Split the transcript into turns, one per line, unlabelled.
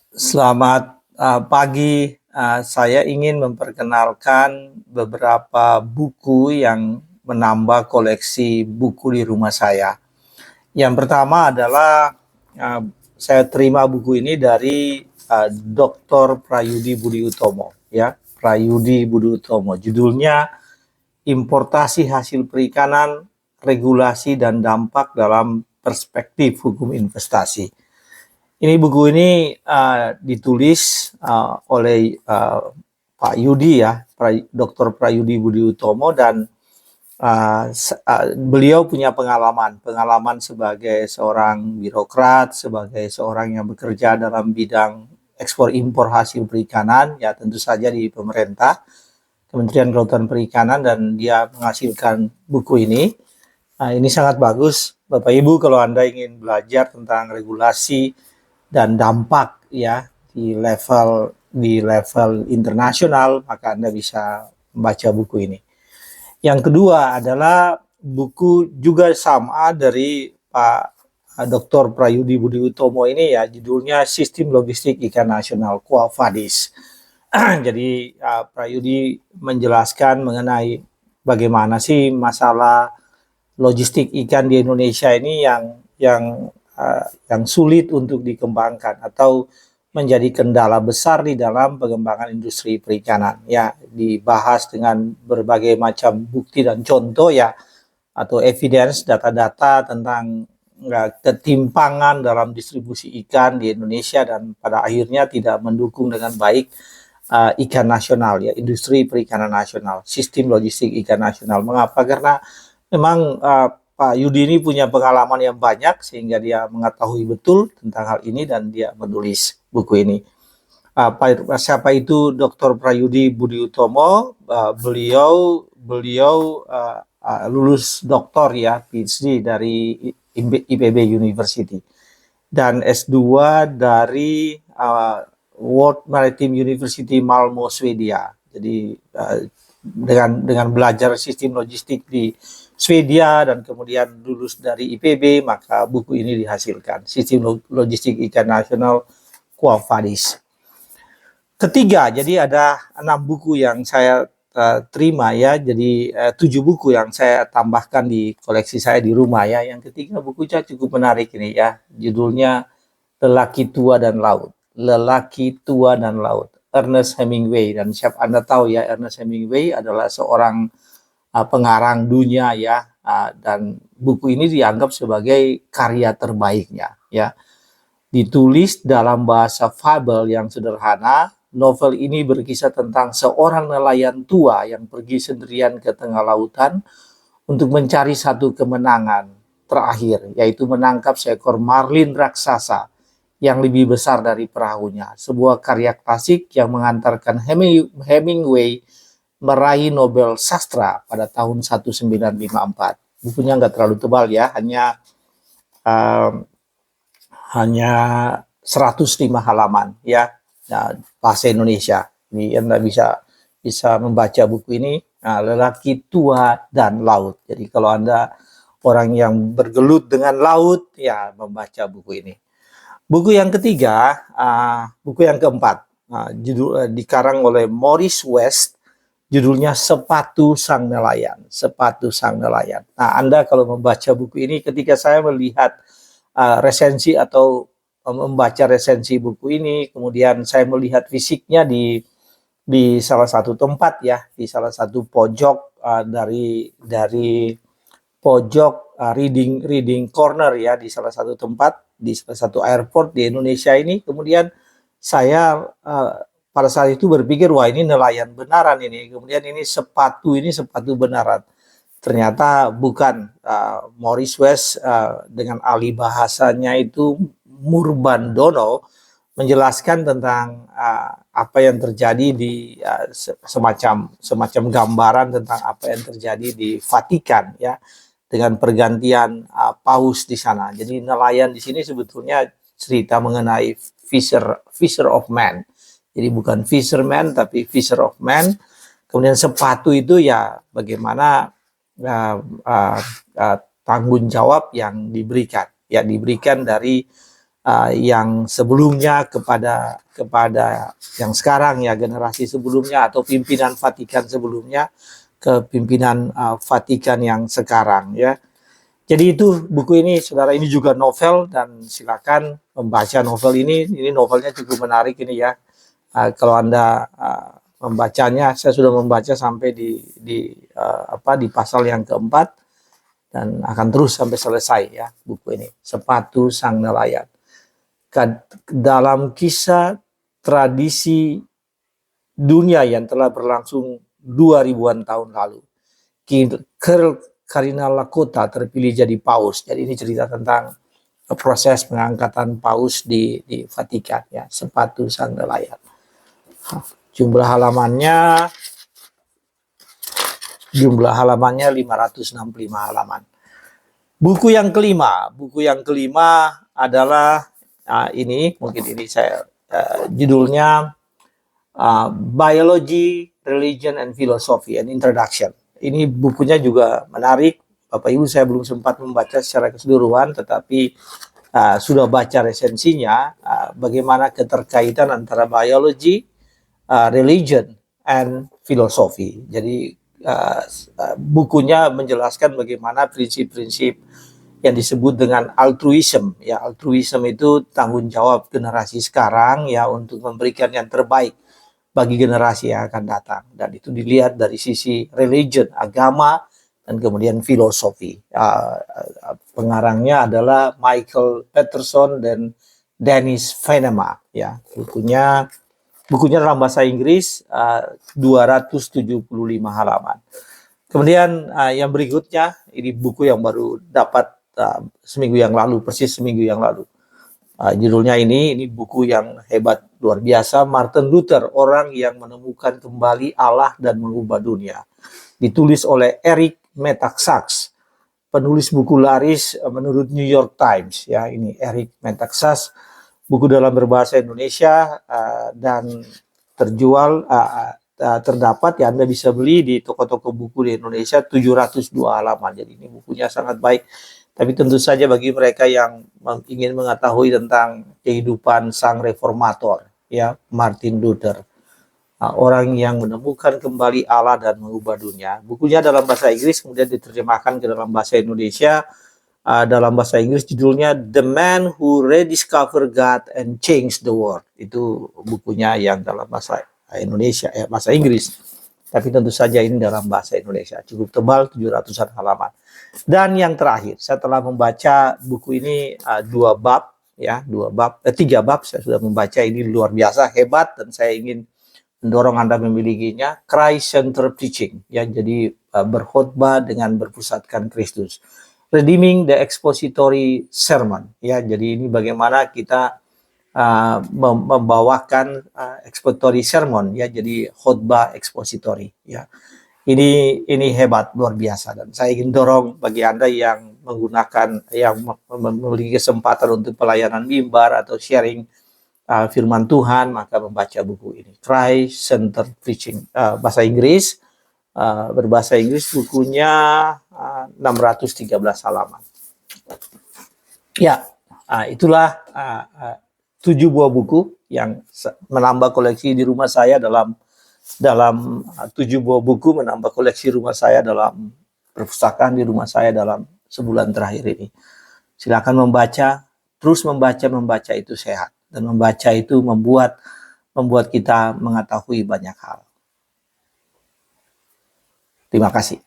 Selamat pagi. Saya ingin memperkenalkan beberapa buku yang menambah koleksi buku di rumah saya. Yang pertama adalah uh, saya terima buku ini dari Dr. Prayudi Budi Utomo, ya, Prayudi Budi Utomo. Judulnya Importasi Hasil Perikanan, Regulasi dan Dampak dalam Perspektif Hukum Investasi. Ini buku ini ditulis oleh Pak Yudi, ya, Dr. Prayudi Budi Utomo, dan beliau punya pengalaman sebagai seorang birokrat, sebagai seorang yang bekerja dalam bidang ekspor impor hasil perikanan, ya tentu saja di pemerintah, Kementerian Kelautan Perikanan, dan dia menghasilkan buku ini. Ini sangat bagus, Bapak Ibu, kalau Anda ingin belajar tentang regulasi dan dampak, ya, di level internasional, maka Anda bisa membaca buku ini. Yang kedua adalah buku juga sama dari Pak Dr. Prayudi Budi Utomo ini, ya, judulnya Sistem Logistik Ikan Nasional Quo Vadis. Jadi Prayudi menjelaskan mengenai bagaimana sih masalah logistik ikan di Indonesia ini yang sulit untuk dikembangkan atau menjadi kendala besar di dalam pengembangan industri perikanan. Ya, dibahas dengan berbagai macam bukti dan contoh, ya, atau evidence, data-data tentang ketimpangan dalam distribusi ikan di Indonesia, dan pada akhirnya tidak mendukung dengan baik ikan nasional, ya, industri perikanan nasional, sistem logistik ikan nasional. Mengapa? Karena memang Pak Yudi ini punya pengalaman yang banyak sehingga dia mengetahui betul tentang hal ini dan dia menulis buku ini. Siapa itu Dr. Prayudi Budi Utomo? Beliau lulus doktor, ya, PhD dari IPB University dan S2 dari World Maritime University Malmo, Swedia. Jadi dengan belajar sistem logistik di Swedia dan kemudian lulus dari IPB, maka buku ini dihasilkan, Sistem Logistik Ikan Nasional Quo Vadis. Ketiga, jadi ada 6 buku yang saya terima, ya, jadi 7 buku yang saya tambahkan di koleksi saya di rumah, ya. Yang ketiga bukunya cukup menarik ini, ya, judulnya Lelaki Tua dan Laut. Lelaki Tua dan Laut, Ernest Hemingway. Dan siapa Anda tahu, ya, Ernest Hemingway adalah seorang pengarang dunia, ya, dan buku ini dianggap sebagai karya terbaiknya, ya. Ditulis dalam bahasa fabel yang sederhana, novel ini berkisah tentang seorang nelayan tua yang pergi sendirian ke tengah lautan untuk mencari satu kemenangan terakhir, yaitu menangkap seekor marlin raksasa yang lebih besar dari perahunya. Sebuah karya klasik yang mengantarkan Hemingway meraih Nobel Sastra pada tahun 1954. Bukunya nggak terlalu tebal, ya, hanya 105 halaman, ya, bahasa Indonesia. Ini Anda bisa membaca buku ini, Lelaki Tua dan Laut. Jadi kalau Anda orang yang bergelut dengan laut, ya, membaca buku ini. Buku yang ketiga, buku yang keempat, dikarang oleh Maurice West, judulnya Sepatu Sang Nelayan. Sepatu Sang Nelayan. Nah, Anda kalau membaca buku ini, ketika saya melihat resensi atau membaca resensi buku ini, kemudian saya melihat fisiknya di salah satu tempat, ya, di salah satu pojok dari pojok reading corner, ya, di salah satu tempat, di salah satu airport di Indonesia ini. Kemudian saya pada saat itu berpikir, wah, ini nelayan benaran ini. Kemudian ini sepatu benaran. Ternyata bukan. Maurice West dengan ahli bahasanya itu Murbandono menjelaskan tentang apa yang terjadi di semacam gambaran tentang apa yang terjadi di Vatikan, ya, dengan pergantian paus di sana. Jadi nelayan di sini sebetulnya cerita mengenai fisher of man. Jadi bukan fisherman tapi fisher of man. Kemudian sepatu itu, ya, bagaimana tanggung jawab yang diberikan, ya, diberikan dari yang sebelumnya kepada yang sekarang ya, generasi sebelumnya atau pimpinan Vatikan sebelumnya ke pimpinan Vatikan yang sekarang ya. Jadi itu buku ini, saudara, ini juga novel dan silakan membaca novel ini. Ini novelnya cukup menarik ini ya. Kalau Anda membacanya, saya sudah membaca sampai di pasal yang keempat dan akan terus sampai selesai ya buku ini. Sepatu Sang Nelayan. Dalam kisah tradisi dunia yang telah berlangsung 2000-an tahun lalu, Kardinal Lakota terpilih jadi paus. Jadi ini cerita tentang proses pengangkatan paus di Vatikan ya, Sepatu Sang Nelayan. Jumlah halamannya 565 halaman. Buku yang kelima adalah ini, mungkin ini saya judulnya Biology, Religion and Philosophy, an Introduction. Ini bukunya juga menarik. Bapak Ibu, saya belum sempat membaca secara keseluruhan, tetapi sudah baca resensinya, bagaimana keterkaitan antara biology, religion, and philosophy. Jadi bukunya menjelaskan bagaimana prinsip-prinsip yang disebut dengan altruism. Ya, altruism itu tanggung jawab generasi sekarang ya untuk memberikan yang terbaik bagi generasi yang akan datang. Dan itu dilihat dari sisi religion, agama, dan kemudian filosofi. Pengarangnya adalah Michael Peterson dan Dennis Venema. Ya, bukunya dalam bahasa Inggris, 275 halaman. Kemudian yang berikutnya, ini buku yang baru dapat seminggu yang lalu, persis seminggu yang lalu. Judulnya ini buku yang hebat, luar biasa. Martin Luther, orang yang menemukan kembali Allah dan mengubah dunia. Ditulis oleh Eric Metaxas, penulis buku laris menurut New York Times. Ya, ini Eric Metaxas, buku dalam berbahasa Indonesia dan terjual, terdapat ya, Anda bisa beli di toko-toko buku di Indonesia, 702 halaman. Jadi ini bukunya sangat baik. Tapi tentu saja bagi mereka yang ingin mengetahui tentang kehidupan sang reformator, ya, Martin Luther, orang yang menemukan kembali Allah dan mengubah dunia. Bukunya dalam bahasa Inggris, kemudian diterjemahkan ke dalam bahasa Indonesia. Dalam bahasa Inggris judulnya The Man Who Rediscovered God and Changed the World. Itu bukunya yang dalam bahasa Indonesia, bahasa Inggris. Tapi tentu saja ini dalam bahasa Indonesia. Cukup tebal, 700-an halaman. Dan yang terakhir, saya telah membaca buku ini 3 bab. Saya sudah membaca, ini luar biasa, hebat, dan saya ingin mendorong Anda memilikinya. Christ-centered Preaching, ya, jadi berkhotbah dengan berpusatkan Kristus. Redeeming the Expository Sermon, ya, jadi ini bagaimana kita membawakan expository sermon, ya, jadi khotbah ekspositori, ya. Ini hebat, luar biasa, dan saya ingin dorong bagi Anda yang memiliki kesempatan untuk pelayanan mimbar atau sharing firman Tuhan, maka membaca buku ini, Christ-centered Preaching, bahasa Inggris. Berbahasa Inggris bukunya 613 halaman. Ya, itulah 7 buah buku yang menambah koleksi di rumah saya dalam 7 buah buku menambah koleksi rumah saya dalam perpustakaan di rumah saya dalam sebulan terakhir ini. Silakan membaca, terus membaca itu sehat, dan membaca itu membuat kita mengetahui banyak hal. Terima kasih.